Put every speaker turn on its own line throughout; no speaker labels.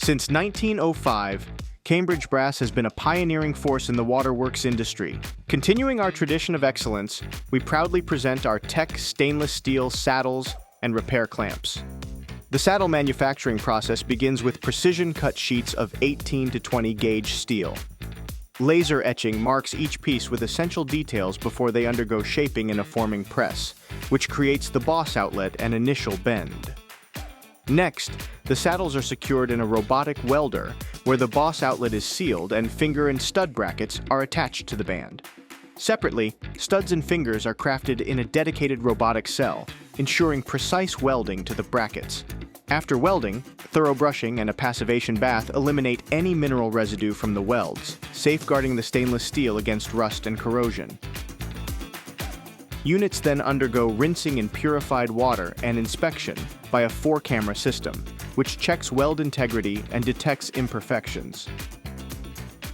Since 1905, Cambridge Brass has been a pioneering force in the waterworks industry. Continuing our tradition of excellence, we proudly present our TECK stainless steel saddles and repair clamps. The saddle manufacturing process begins with precision-cut sheets of 18 to 20 gauge steel. Laser etching marks each piece with essential details before they undergo shaping in a forming press, which creates the boss outlet and initial bend. Next, the saddles are secured in a robotic welder, where the boss outlet is sealed and finger and stud brackets are attached to the band. Separately, studs and fingers are crafted in a dedicated robotic cell, ensuring precise welding to the brackets. After welding, thorough brushing and a passivation bath eliminate any mineral residue from the welds, safeguarding the stainless steel against rust and corrosion. Units then undergo rinsing in purified water and inspection by a 4-camera system, which checks weld integrity and detects imperfections.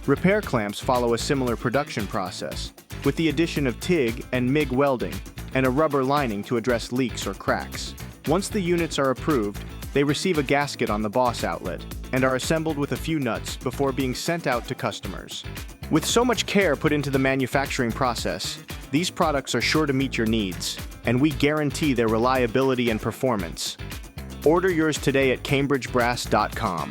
Repair clamps follow a similar production process, with the addition of TIG and MIG welding and a rubber lining to address leaks or cracks. Once the units are approved, they receive a gasket on the boss outlet and are assembled with a few nuts before being sent out to customers. With so much care put into the manufacturing process, these products are sure to meet your needs, and we guarantee their reliability and performance. Order yours today at cambridgebrass.com.